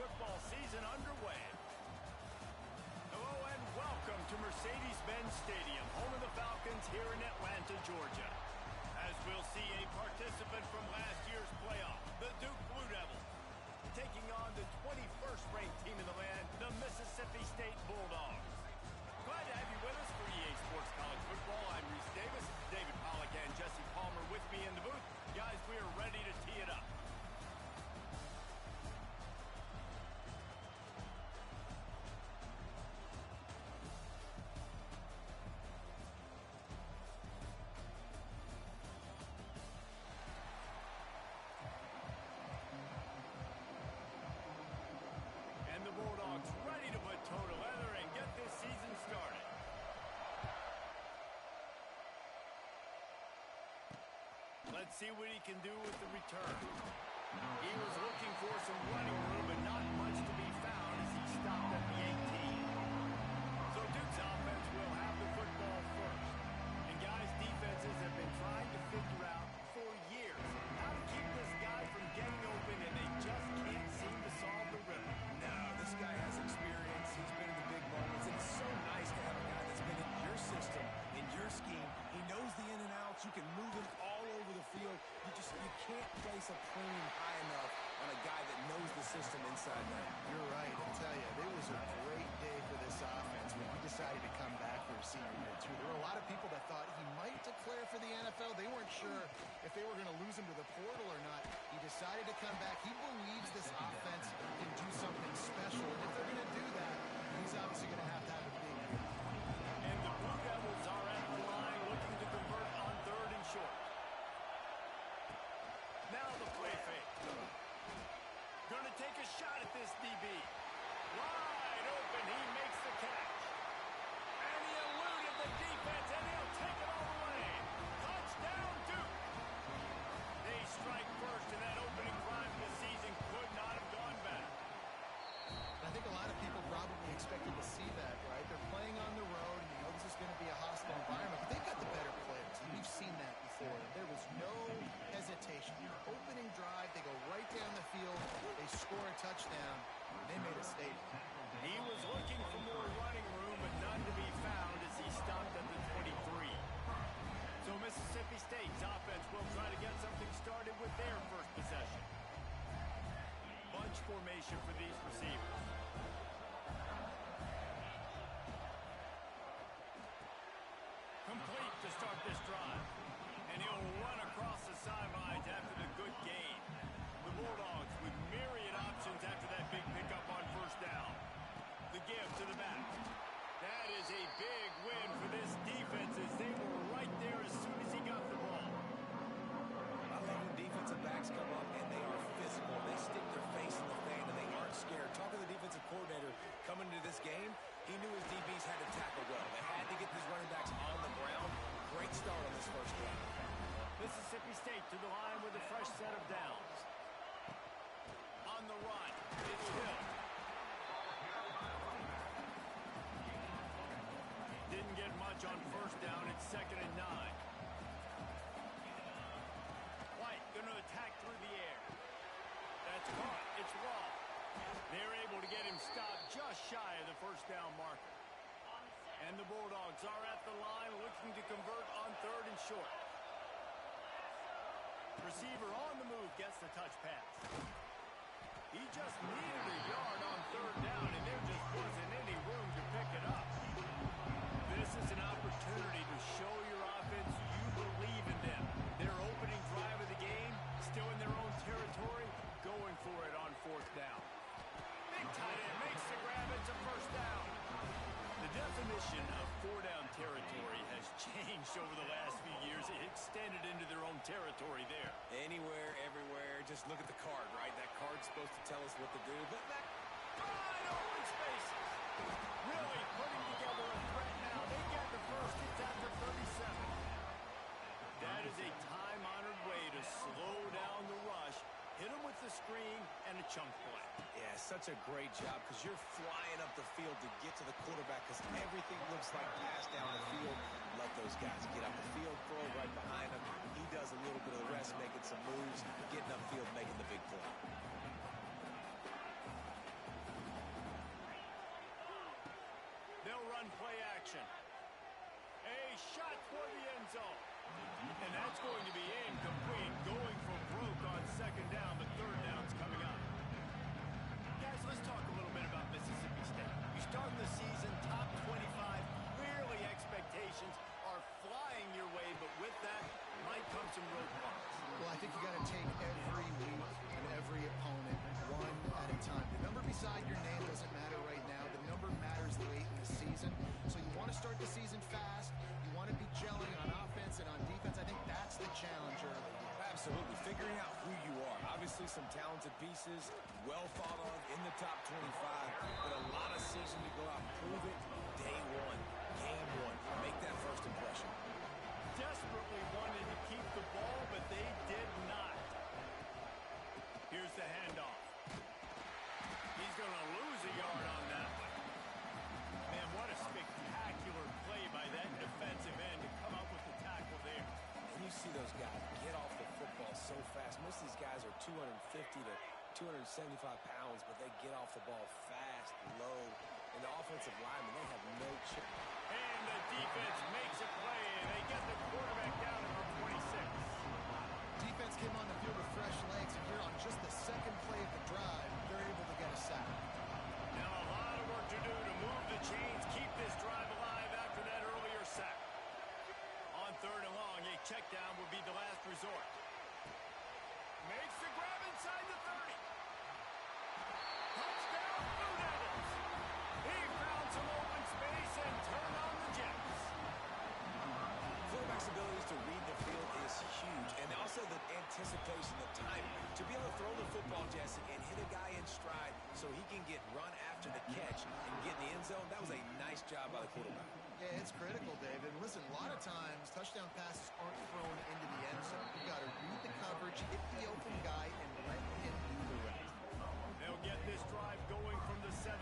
football season underway. Hello and welcome to Mercedes-Benz Stadium, home of the Falcons here in Atlanta, Georgia. As we'll see a participant from last year's playoff, the Duke Blue Devils, taking on the 21st ranked team in the land, the Mississippi State Bulldogs. Glad to have you with us for EA Sports College Football. I'm Reese Davis, David Pollack and Jesse Palmer with me in the booth. Guys, we are ready to tee it up. And the Bulldogs ready to put toe to leather and get this season started. Let's see what he can do with the return. He was looking for some running room, but not much to be found as he stopped at the 18. So Duke's offense will have the football first. And guys, defenses have been trying to figure out for years how to keep this guy from getting open, and they just can't seem to solve the riddle. No, this guy has experience. He's been in the big moments, and it's so nice to have a guy that's been in your system, in your scheme. He knows the in and outs. You can move him all over the field. You can't place a premium high enough on a guy that knows the system inside and out. You're right. I tell you, it was a great day for this offense when he decided to come back for his senior year, too. There were a lot of people that thought he might declare for the NFL. They weren't sure if they were going to lose him to the portal or not. He decided to come back. He believes this offense can do something special, and if they're going to do that, he's obviously going to have a big year. And the Blue Devils are at the line looking to convert on 3rd and short. Now the play fake. Going to take a shot at this DB. Wide open, he makes the catch. And he eluded the defense, and he'll take it all the way. Touchdown, Duke. They strike first, and that opening drive of the season could not have gone better. I think a lot of people probably expected to see that, right? They're playing on the road, and you know this is going to be a hostile environment, but they've got the better players, and we've seen that before. There was no hesitation. Opening drive, they go right down the field, they score a touchdown, and they made a statement. He was looking for more running room, but none to be found as he stopped at the 23. So Mississippi State's offense will try to get something started with their first possession. Bunch formation for these receivers. Complete to start this drive. And he'll run across the sidelines after the good gain. The Bulldogs with myriad options after that big pickup on 1st down. The give to the back. That is a big win for this defense as they were right there as soon as he got the ball. I love when defensive backs come up and they are physical. They stick their face in the fan and they aren't scared. Talking to the defensive coordinator coming into this game, he knew his DBs had to tackle well. They had to get these running backs on the ground. Great start on this first drive. Mississippi State to the line with a fresh set of downs. On the run, it's Hill. Didn't get much on 1st down. It's 2nd and 9. White going to attack through the air. That's caught. It's Raw. They're able to get him stopped just shy of the 1st down marker. And the Bulldogs are at the line looking to convert on 3rd and short. Receiver on the move gets the touch pass. He just needed a yard on 3rd down, and there just wasn't any room to pick it up. This is an opportunity to show your offense you believe in them. Their opening drive of the game, still in their own territory, going for it on 4th down. Big tight end makes the grab. It's a 1st down. The definition of 4-down territory has changed over the last few years. It extended into their own territory there. Anywhere, everywhere, just look at the card, right? That card's supposed to tell us what to do. But that wide open spaces. Really putting together a threat now. They get the first. It's at the 37. That is a time-honored way to slow down the rush. Hit him with the screen and a chunk play. Yeah, such a great job because you're flying up the field to get to the quarterback because everything looks like pass down the field. Let those guys get up the field, throw right behind him. He does a little bit of the rest, making some moves, getting upfield, making the big play. run play action. A shot for the end zone. And that's going to be incomplete, going for broke on second down, but third down's coming up. Guys, let's talk a little bit about Mississippi State. You start the season top 25. Clearly expectations are flying your way, but with that might come some roadblocks. Well, I think you got to take every week and every opponent one at a time. The number beside your name doesn't matter right now. The number matters late in the season. So you want to start the season fast. You want to be gelling on offense and on defense. I think that's the challenge early. Absolutely. Figuring out who you are. Obviously some talented pieces, well thought of in the top 25, but a lot of season to go out and prove it. Day one, game one. Make that first impression. Desperately wanted to keep the ball, but they did not. Here's the handoff. He's going to lose a yard on that one. Man, what a spectacular play by that defensive end to come up with the tackle there. And you see those guys get off the football so fast. Most of these guys are 250 to 275 pounds, but they get off the ball fast, low. And the offensive linemen, they have no chance. And the defense makes a play, and they get the quarterback down at the 26. Defense came on the field with fresh legs, and here on just the second play of the drive, they're able to get a sack. Now a lot of work to do to move the chains, keep this drive alive after that earlier sack. On third and long, a check down will be the last resort. Makes the grab inside the 30. Touchdown, Blue Devils. He found some open space and turned on the Jets. Quarterback's abilities to read the field is huge, and also the anticipation, the time to be able to throw the football, Jesse, and hit a guy in stride so he can get run after the catch and get in the end zone. That was a nice job by the quarterback. Yeah, it's critical, David. Listen, a lot of times touchdown passes aren't thrown into the end zone. You got to read the coverage, hit the open guy, and let him do the rest. They'll get this drive going from the 17.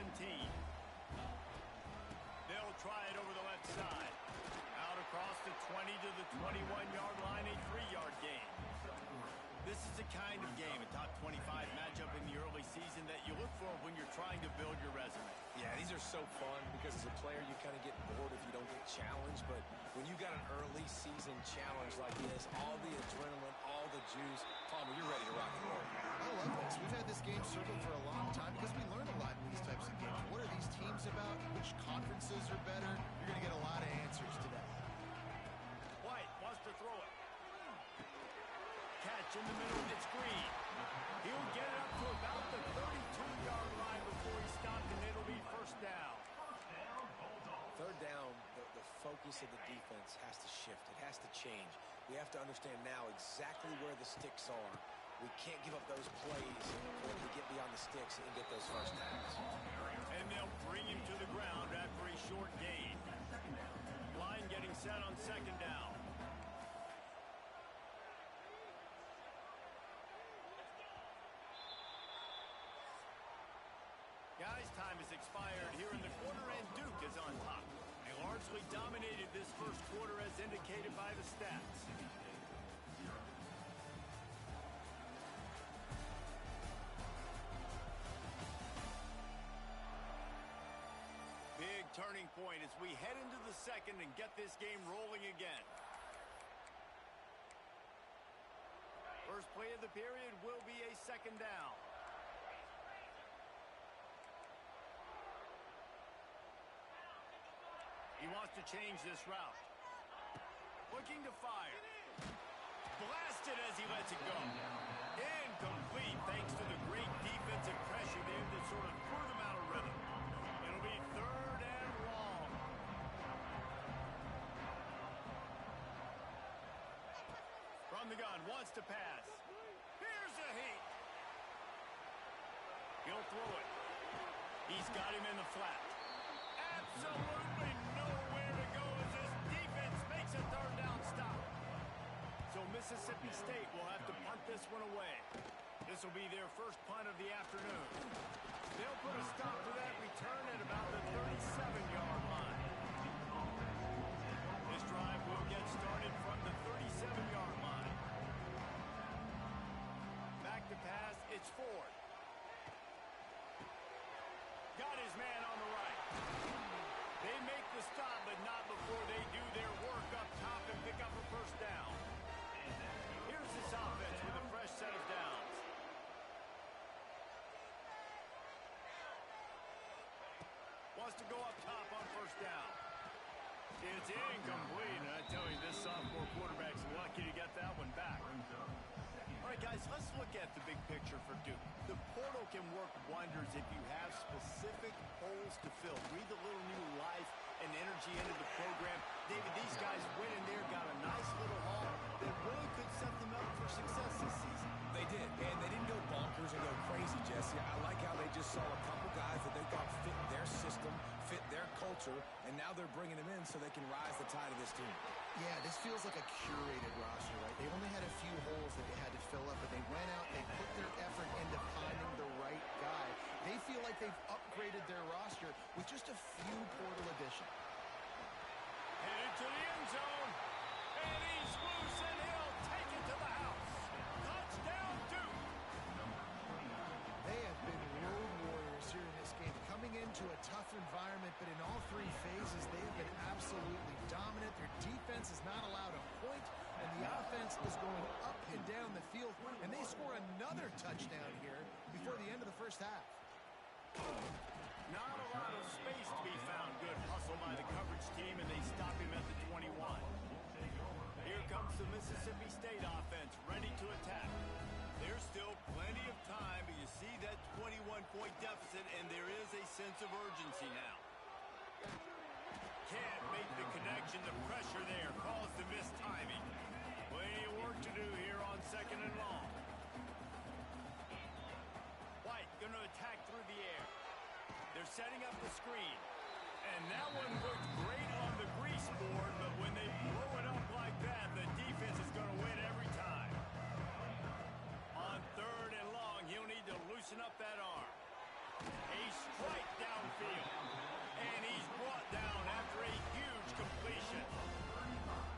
They'll try it over the left side. Out across the 20 to the 21-yard line, a 3-yard gain. This is the kind of game, a top 25 matchup in the early season that you look for when you're trying to build your resume. Yeah, these are so fun because as a player you kind of get bored if you don't get challenged, but when you got an early season challenge like this, all the adrenaline, all the juice, Palmer, you're ready to rock and roll. I love this. We've had this game circled for a long time because we learn a lot in these types of games. What are these teams about? Which conferences are better? You're going to get a lot of answers today. White wants to throw it. Catch in the middle, it's Green. He'll get it up to about the 32-yard line before he's stopped, and it'll be first down. Third down, the focus of the defense has to shift. It has to change. We have to understand now exactly where the sticks are. We can't give up those plays for them to get beyond the sticks and get those first downs. And they'll bring him to the ground after a short gain. Line getting set on second down. Guys, time has expired here in the quarter, and Duke is on top. They largely dominated this first quarter as indicated by the stats. Big turning point as we head into the second and get this game rolling again. First play of the period will be a second down. He wants to change this route. Looking to fire. Blasted as he lets it go. Incomplete thanks to the great defensive pressure there that sort of threw them out of rhythm. It'll be third and long. From the gun, wants to pass. Here's a heat. He'll throw it. He's got him in the flat. Absolutely nowhere to go as this defense makes a third down stop. So Mississippi State will have to punt this one away. This will be their first punt of the afternoon. They'll put a stop to that return at about the 37-yard line. This drive will get started from the 37-yard line. Back to pass, it's Ford. Got his man on the right. They make the to go up top on first down. It's incomplete, and I tell you, this sophomore quarterback's lucky to get that one back. All right, guys, let's look at the big picture for Duke. The portal can work wonders if you have specific holes to fill. Breathe a little new life and energy into the program. David, these guys went in there, got a nice little haul that really could set them up for success this season. They did, and they didn't go bonkers and go crazy, Jesse. I like how they just saw a couple guys that they thought fit their system, fit their culture, and now they're bringing them in so they can rise the tide of this team. Yeah, this feels like a curated roster, right? They only had a few holes that they had to fill up, but they went out, they put their effort into finding the right guy. They feel like they've upgraded their roster with just a few portal additions. Headed to the end zone, and he's loose, and he'll take it to the house. Touchdown, Duke. They have been road warriors here in this game, coming into a tough environment, but in all three phases, they have been absolutely dominant. Their defense is not allowed a point, and the offense is going up and down the field, and they score another touchdown here before the end of the first half. Not a lot of space to be found. Good hustle by the coverage team, and they stop him at the 21. Here comes the Mississippi State offense, ready to attack. There's still plenty of time, but you see that 21-point deficit, and there is a sense of urgency now. Can't make the connection. The pressure there caused the missed timing. Plenty of work to do here on second and long. White going to attack through the air. They're setting up the screen. And that one looked great on the grease board, but when they blow it up like that, the defense is going to win every time. On third and long, he'll need to loosen up that arm. A strike downfield. And he's brought down after a huge completion.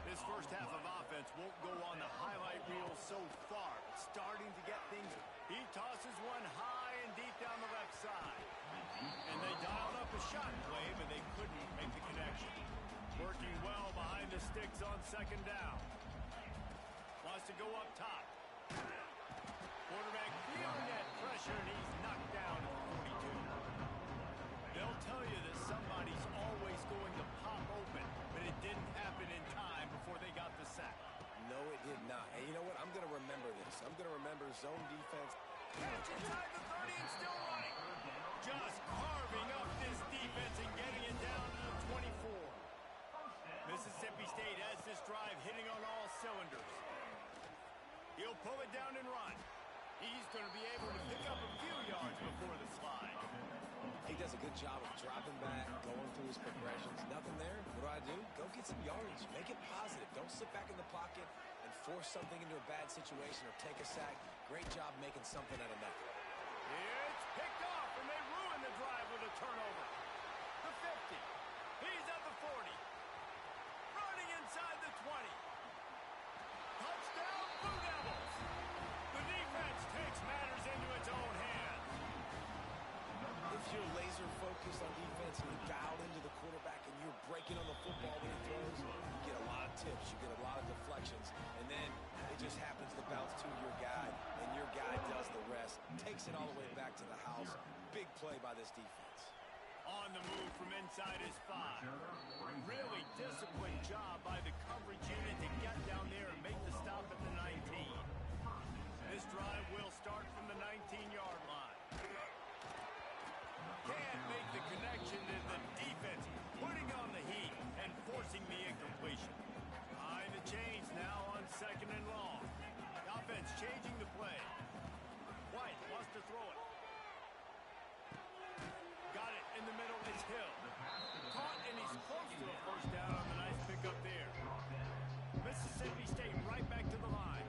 This first half of offense won't go on the highlight reel so far. It's starting to get things. He tosses one high and deep down the left side. And they dialed up a shot play, but they couldn't make the connection. Working well behind the sticks on second down. Wants to go up top. Quarterback feeling that pressure, and he's knocked down at 42. They'll tell you that somebody's always going to pop open, but it didn't happen in time before they got the sack. No, it did not. And you know what? I'm going to remember this. I'm going to remember zone defense. Catch inside the 30 and still running. Just carving up this defense and getting it down to the 24. Mississippi State has this drive hitting on all cylinders. He'll pull it down and run. He's going to be able to pick up a few yards before the slide. He does a good job of dropping back, going through his progressions. Nothing there. What do? Go get some yardage. Make it positive. Don't sit back in the pocket and force something into a bad situation or take a sack. Great job making something out of nothing. It's picked off, and they ruin the drive with a turnover. The 50. He's at the 40. Running inside the 20. Touchdown, Blue Devils. The defense takes matters into its own hands. If you're laser focused on defense and you're dialed into the quarterback and you're breaking on the football when he throws, you get a lot of tips, you get a lot of deflections, and then it just happens to bounce to your guy, and your guy does the rest, takes it all the way back to the house. Big play by this defense. On the move from inside his 5. Really disciplined job by the coverage unit to get down there and make the stop at the 19. This drive will start from the 19-yard line. Can't make the connection, and the defense putting on the heat and forcing the incompletion. Behind the chains now on second and long. The offense changing the play. White wants to throw it. Got it in the middle. It's Hill. Caught, and he's close to a first down on the nice pickup there. Mississippi State right back to the line.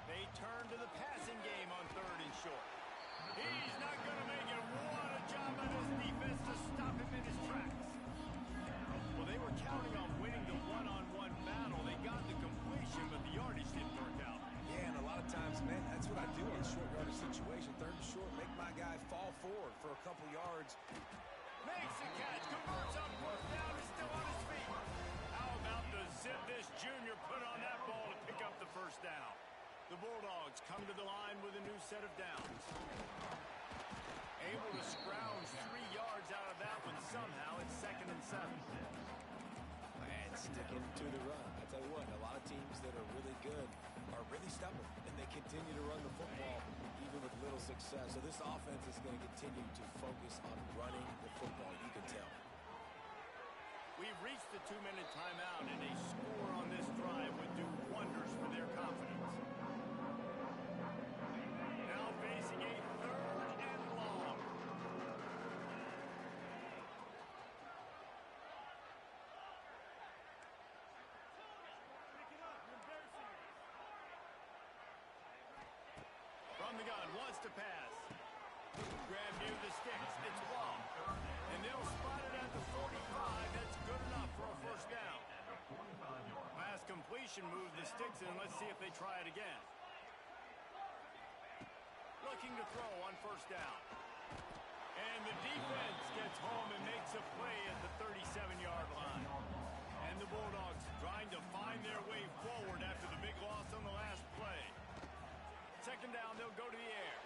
They turn to the passing game on third and short. He's not going to make it. What a job by this defense to stop him in his tracks. Well, they were counting on winning the one-on-one battle. They got the completion, but the yardage didn't work out. Yeah, and a lot of times, man, that's what I do in a short yardage situation. Third and short, make my guy fall forward for a couple yards. Makes the catch, converts on fourth down, is still on his feet. How about the zip this junior put on that ball to pick up the first down? The Bulldogs come to the line with a new set of downs. Able to scrounge 3 yards out of that one somehow. It's 2nd and 7. And sticking to the run. I tell you what, a lot of teams that are really good are really stubborn, and they continue to run the football even with little success. So this offense is going to continue to focus on running the football. You can tell. We've reached the 2-minute timeout, and a score on this drive would do wonders for their confidence. Now facing a 3rd and long. From the gun, wants to pass. Grab near the sticks. It's long. And they'll spot it at the 45. That's good enough for a 1st down. Pass completion moves the sticks in. Let's see if they try it again. Looking to throw on 1st down. And the defense gets home and makes a play at the 37-yard line. And the Bulldogs trying to find their way forward after the big loss on the last play. 2nd down, they'll go to the air.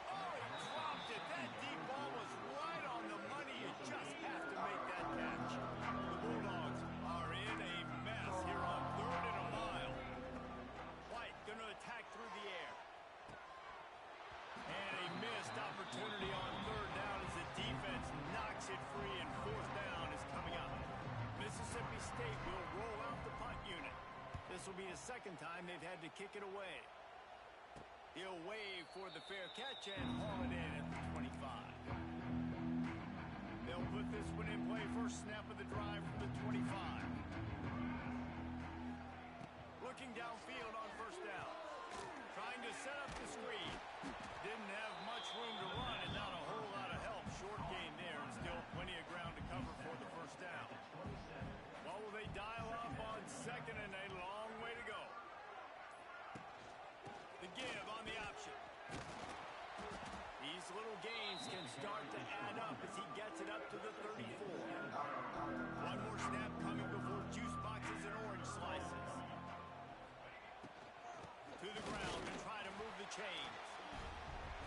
Oh, he dropped it. That deep ball was right on the money. You just have to make that catch. The Bulldogs are in a mess here on 3rd and a mile. White going to attack through the air. And a missed opportunity on 3rd down as the defense knocks it free, and 4th down is coming up. Mississippi State will roll out the punt unit. This will be the 2nd time they've had to kick it away. He'll wave for the fair catch and haul it in at the 25. They'll put this one in play. 1st snap of the drive from the 25. Looking downfield on 1st down. Trying to set up the screen. Didn't have much room to run and not a whole lot of help. Short gain there and still plenty of ground to cover for the 1st down. Well, will they dial up on 2nd and a long way to go? The give on the option. These little gains can start to add up as he gets it up to the 34. One more snap coming before juice boxes and orange slices. To the ground and try to move the chains.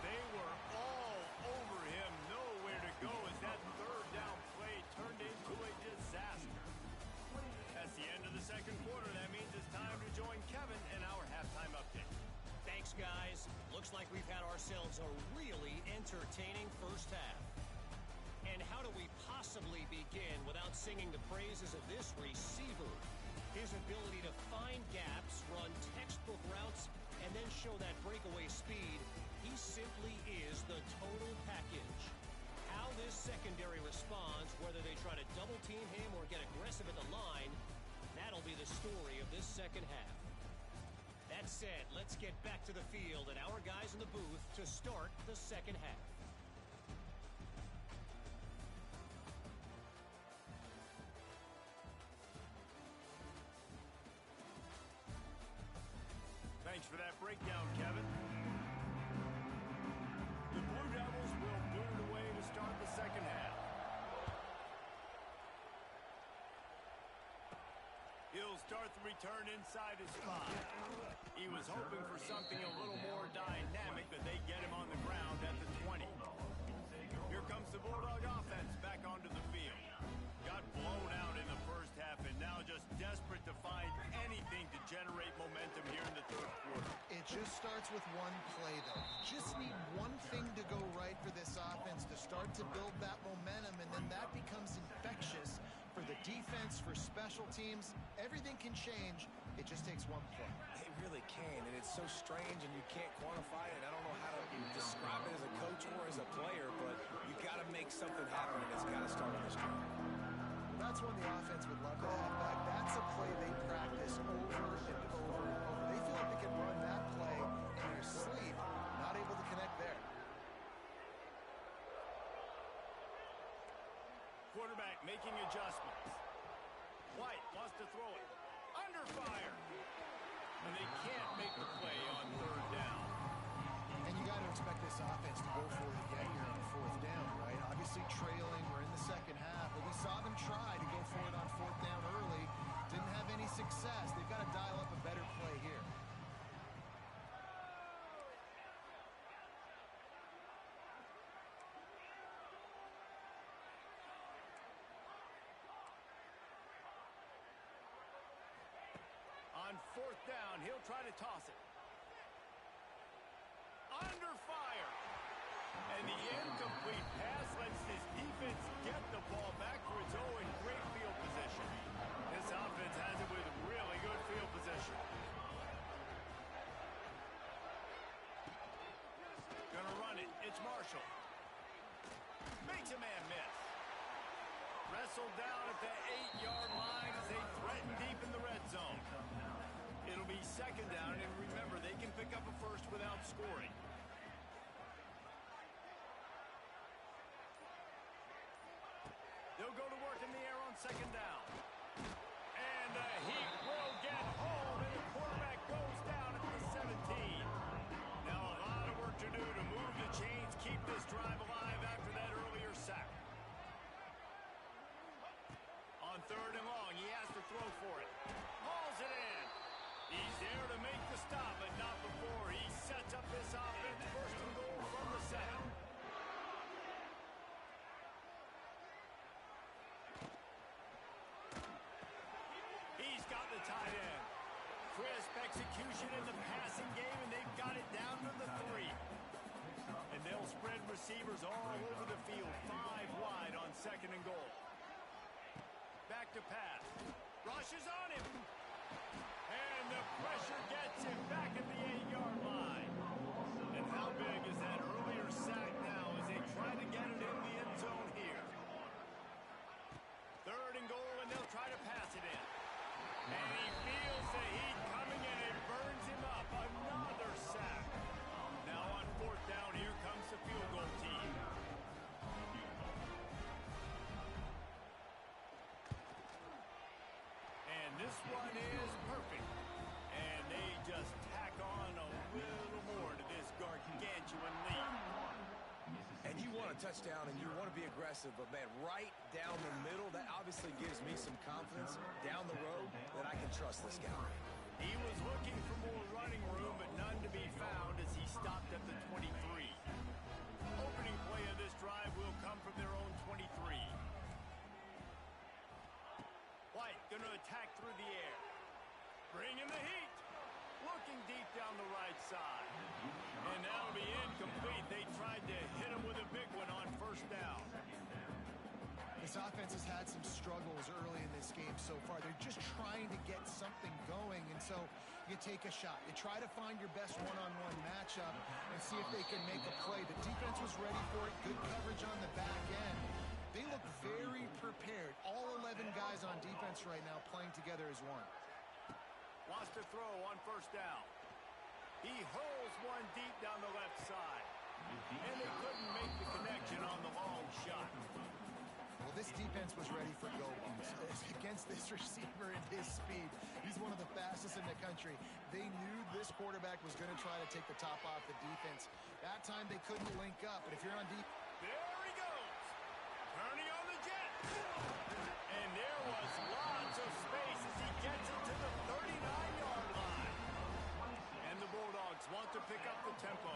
They were all over him. Nowhere to go as that 3rd down play turned into a disaster. That's the end of the 2nd quarter. That means it's time to join Kevin in our halftime update. Thanks, guys. Looks like we've had ourselves a really entertaining 1st half. And how do we possibly begin without singing the praises of this receiver? His ability to find gaps, run textbook routes, and then show that breakaway speed. He simply is the total package. How this secondary responds, whether they try to double team him or get aggressive at the line, that'll be the story of this 2nd half. That said, let's get back to the field and our guys in the booth to start the 2nd half. Thanks for that breakdown, Kevin. The Blue Devils will boot it away to start the 2nd half. He'll start the return inside his spot. He was hoping for something a little more dynamic, but they get him on the ground at the 20. Here comes the Bulldog offense back onto the field. Got blown out in the 1st half and now just desperate to find anything to generate momentum here in the 3rd quarter. It just starts with one play, though. You just need one thing to go right for this offense to start to build that momentum, and then that becomes infectious for the defense, for special teams. Everything can change. It just takes one play. It really can, and it's so strange, and you can't quantify it. I don't know how to describe it as a coach or as a player, but you got to make something happen, and it's got to start on this drive. That's when the offense would love to have back. That's a play they practice over and over and over. They feel like they can run that play in their sleep, not able to connect there. Quarterback making adjustments. White wants to throw it. Under fire. And they can't make the play on 3rd down. And you got to expect this offense to go for it again here on 4th down, right? Obviously trailing. We're in the 2nd half, but we saw them try to go for it on 4th down early. Didn't have any success. They've got to dial up a better play here. fourth down, he'll try to toss it. Under fire. And the incomplete pass lets this defense get the ball back for its own great field position. This offense has it with really good field position. Gonna run it. It's Marshall. Makes a man miss. Wrestled down at the 8-yard line as they threaten deep in the red zone. It'll be second down, and remember, they can pick up a first without scoring. They'll go to work in the air on second down. And the Heat will get home, and the quarterback goes down at the 17. Now a lot of work to do to move the chains, keep this drive alive after that earlier sack. On third and long, he has to throw for it. Hauls it in. He's there to make the stop, but not before he sets up this offense. First and goal from the 7. He's got the tight end. Crisp execution in the passing game, and they've got it down to the 3. And they'll spread receivers all over the field, 5 wide on second and goal. Back to pass. Rushes on him. And the pressure gets him back at the 8-yard line. And how big is that earlier sack now as they try to get it in the end zone here? Third and goal, and they'll try to pass it in. And he feels the heat coming in and burns him up. Another sack. Now on fourth down, here comes the field goal team. And this one is perfect. And they just tack on a little more to this gargantuan lead. And you want a touchdown and you want to be aggressive, but man, right down the middle, that obviously gives me some confidence down the road that I can trust this guy. He was looking for more running room, but none to be found as he stopped at the 23. Opening play of this drive will come from their own 23. White going to attack through the air. Bringing the heat. Looking deep down the right side. And that'll be incomplete. They tried to hit him with a big one on first down. This offense has had some struggles early in this game so far. They're just trying to get something going, and so you take a shot. You try to find your best one-on-one matchup and see if they can make a play. The defense was ready for it. Good coverage on the back end. They look very prepared. All 11 guys on defense right now playing together as one. Wants to throw on first down. He hurls one deep down the left side. And they couldn't make the connection on the long shot. Well, this defense was ready for go against this receiver and his speed. He's one of the fastest in the country. They knew this quarterback was going to try to take the top off the defense. That time they couldn't link up, but if you're on defense... There he goes. Turning on the jet. And there was lots of space as he gets it to the 39-yard line. And the Bulldogs want to pick up the tempo.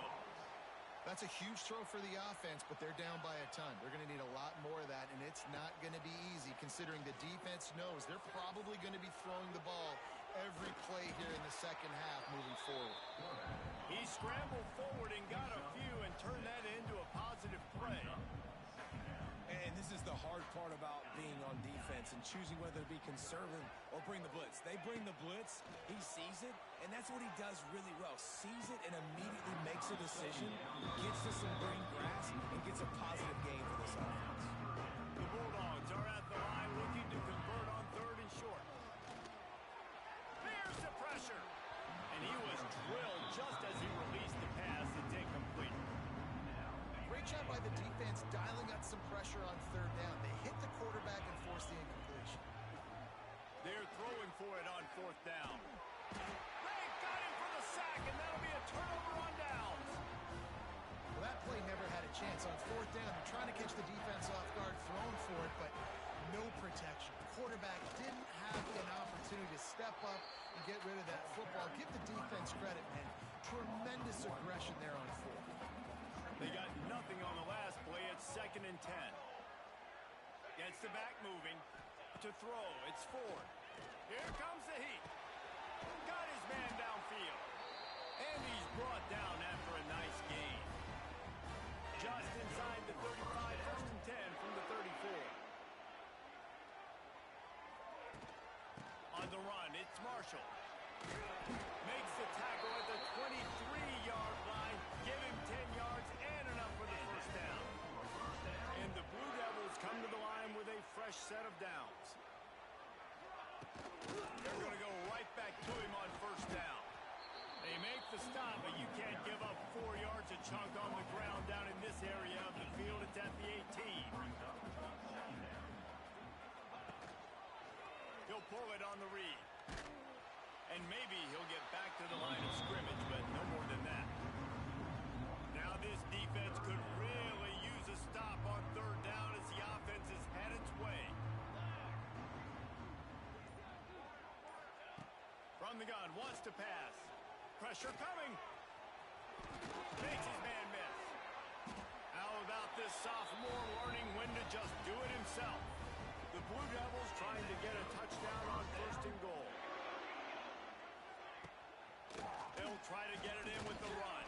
That's a huge throw for the offense, but they're down by a ton. They're going to need a lot more of that, and it's not going to be easy considering the defense knows they're probably going to be throwing the ball every play here in the second half moving forward. He scrambled forward and got a few and turned that into a positive play. And this is the hard part about being on defense and choosing whether to be conservative or bring the blitz. They bring the blitz, he sees it, and that's what he does really well. Sees it and immediately makes a decision, gets to some green grass, and gets a positive gain for this offense. The Bulldogs are at the line looking to convert on third and short. There's the pressure. And he was drilled just as he released the pass. It's incomplete. Great job by the defense dialing up some pressure on third down. They hit the quarterback and forced the incompletion. They're throwing for it on fourth down. They got him for the sack, and that'll be a turnover on downs. Well, that play never had a chance. On fourth down, they're trying to catch the defense off guard, throwing for it, but no protection. The quarterback didn't have an opportunity to step up and get rid of that football. Give the defense credit, man. Tremendous aggression there on fourth. They got nothing on the last play. It's second and 10. Gets the back moving. To throw, it's Ford. Here comes the heat. Got brought down after a nice gain. Just inside the 35, first and 10 from the 34. On the run, it's Marshall. Makes the tackle at the 23-yard line. Give him 10 yards and enough for the first down. And the Blue Devils come to the line with a fresh set of downs. They're going to go right back to him on first down. They make the stop, but you can't give up 4 yards a chunk on the ground down in this area of the field. It's at the 18. He'll pull it on the read. And maybe he'll get back to the line of scrimmage, but no more than that. Now this defense could really use a stop on third down as the offense has had its way. From the gun, wants to pass. Pressure coming. Makes his man miss. How about this sophomore learning when to just do it himself? The Blue Devils trying to get a touchdown on first and goal. They'll try to get it in with the run.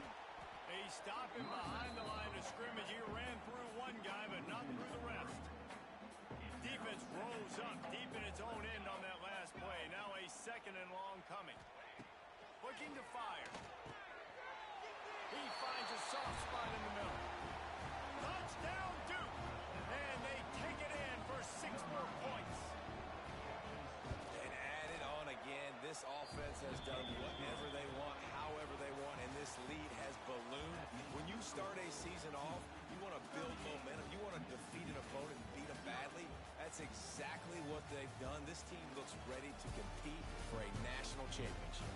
They stop him behind the line of scrimmage. He ran through one guy, but not through the rest. Defense rose up deep in its own end on that last play. Now a second and long coming. Looking to fire. He finds a soft spot in the middle. Touchdown, Duke! And they take it in for 6 more points. And add it on again. This offense has done whatever they want, however they want, and this lead has ballooned. When you start a season off, you want to build momentum. You want to defeat an opponent and beat them badly. That's exactly what they've done. This team looks ready to compete for a national championship.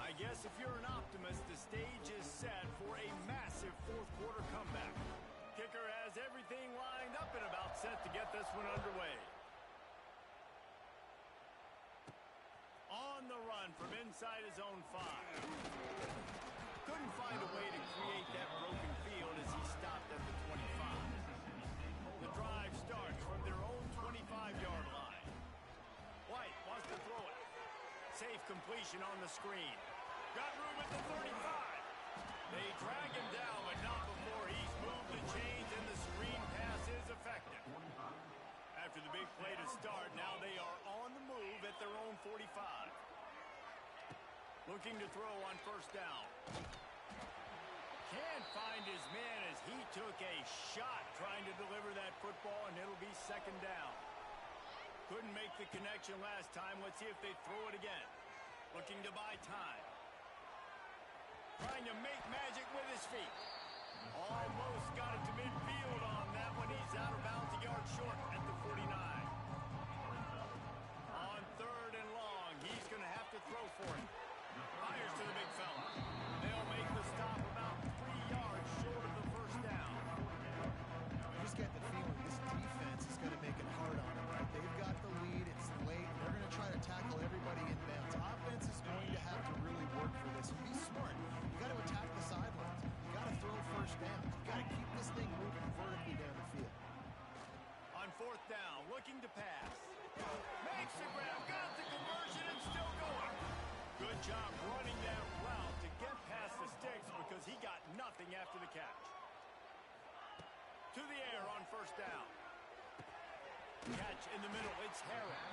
I guess if you're an optimist, the stage is set for a massive fourth quarter comeback. Kicker has everything lined up and about set to get this one underway. On the run from inside his own 5. Couldn't find a way to create that broken field as he stopped at the 25. The drive starts from their own 25-yard line. White wants to throw it. Safe completion on the screen. Got room at the 35. They drag him down, but not before he's moved the chains, and the screen pass is effective. After the big play to start, now they are on the move at their own 45. Looking to throw on first down. Can't find his man as he took a shot trying to deliver that football, and it'll be second down. Couldn't make the connection last time. Let's see if they throw it again. Looking to buy time. Trying to make magic with his feet. Almost got it to midfield on that one. He's out of bounds, a yard short at the 49. On third and long, he's going to have to throw for it. Fires to the big fella. They'll make the stop about 3 yards short of the first down. I just get the feeling this defense is going to make it hard on them, right? They've got the lead. It's late. They're going to try to tackle everybody in bounds. Offense is going to have to really work for this and be smart. You got to attack the sidelines. You got to throw first down. You got to keep this thing moving vertically down the field. On fourth down, looking to pass. Makes the grab, got the conversion, and still going. Good job running that route to get past the sticks because he got nothing after the catch. To the air on first down. Catch in the middle, it's Harrell.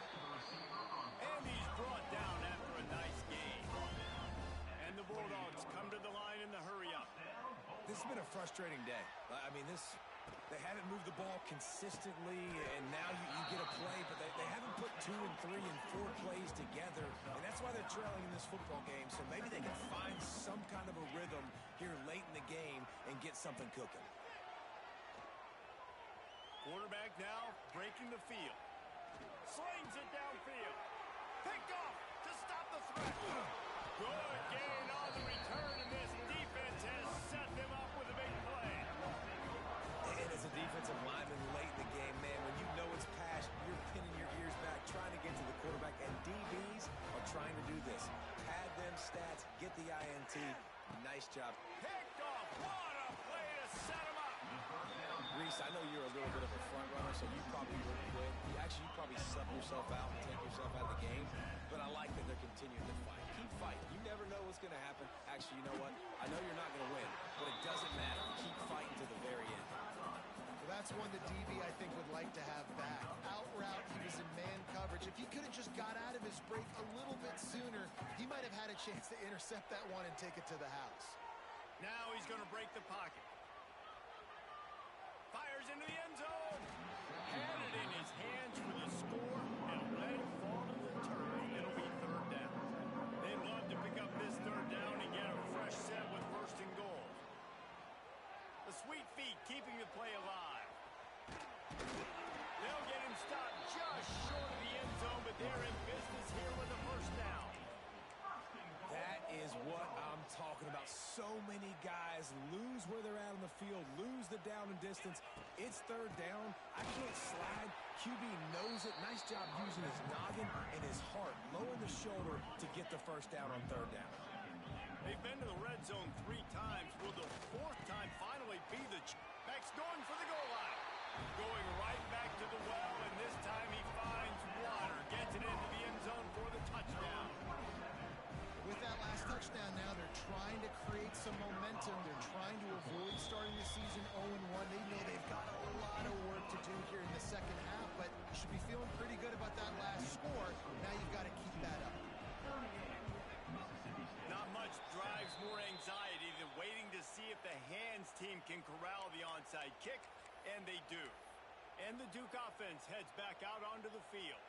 And he's brought down after a nice gain. And the Bulldogs come to the line in the hurry-up. This has been a frustrating day. I mean, they haven't moved the ball consistently, and now you get a play, but they haven't put 2 and 3 and 4 plays together, and that's why they're trailing in this football game, so maybe they can find some kind of a rhythm here late in the game and get something cooking. Quarterback now breaking the field. Slings it downfield. Picked off to stop the threat. Good gain on the return, and this defense has set them up with a big play. And as a defensive lineman late in the game, man, when you know it's pass, you're pinning your ears back, trying to get to the quarterback, and DBs are trying to do this. Pad them stats, get the INT. Nice job. Picked off. What a play to set him up. Reese, I know you're a little bit of a front runner, so you probably wouldn't quit. You probably sub yourself out and take yourself out of the game. But I like that they're continuing to fight. Keep fighting. You never know what's going to happen. Actually, you know what? I know you're not going to win, but it doesn't matter. Keep fighting to the very end. Well, that's one that DB, I think, would like to have back. Out route, he was in man coverage. If he could have just got out of his break a little bit sooner, he might have had a chance to intercept that one and take it to the house. Now he's going to break the pocket. Fires into the end zone. Had it in his hands for the score and let it fall to the turf. It'll be third down. They'd love to pick up this third down and get a fresh set with first and goal. The sweet feet keeping the play alive. They'll get him stopped just short of the end zone, but they're in business here with the first down. That is what I'm talking about. So many guys lose where they're at on the field, lose the down and distance. It's third down. I can't slide. QB knows it. Nice job using his noggin and his heart, lowering the shoulder to get the first down on third down. They've been to the red zone 3 times. Will the 4th time finally be the Beck's going for the goal line. Going right back to the well, and this time he finds water. Gets it into the end zone for the touchdown. With that last touchdown now, they're trying to create some momentum. They're trying to avoid starting the season 0-1. They know they've got a lot of work to do here in the second half, but you should be feeling pretty good about that last score. Now you've got to keep that up. Not much drives more anxiety than waiting to see if the hands team can corral the onside kick, and they do. And the Duke offense heads back out onto the field.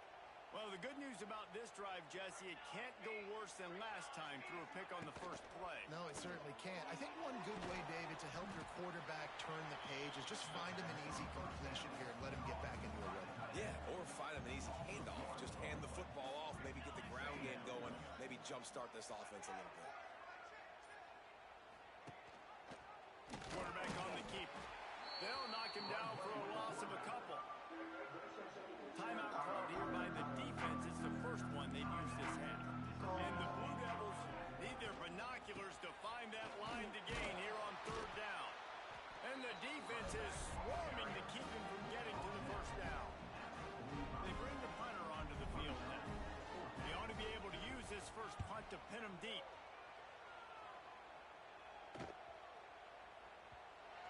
Well, the good news about this drive, Jesse, it can't go worse than last time through a pick on the first play. No, it certainly can't. I think one good way, David, to help your quarterback turn the page is just find him an easy completion here and let him get back into a rhythm. Yeah, or find him an easy handoff. Just hand the football off, maybe get the ground game going, maybe jumpstart this offense a little bit. Quarterback on the keeper. They'll knock him down for a loss of a couple. Timeout called here by the defense. It's the first one they've used this half. And the Blue Devils need their binoculars to find that line to gain here on third down. And the defense is swarming to keep him from getting to the first down. They bring the punter onto the field now. They ought to be able to use this first punt to pin him deep.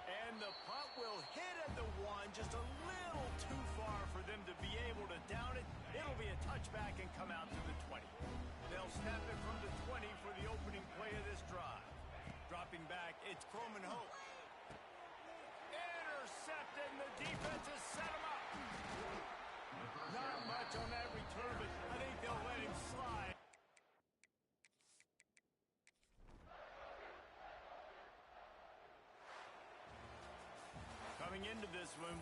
And the punt will hit at the 1, just a little too far for them to be able to down it. It'll be a touchback and come out to the 20. They'll snap it from the 20 for the opening play of this drive. Dropping back, it's Croman Hope. Intercepted, and the defense has set him up. Not much on that return, but I think they'll let him slide. Coming into this one,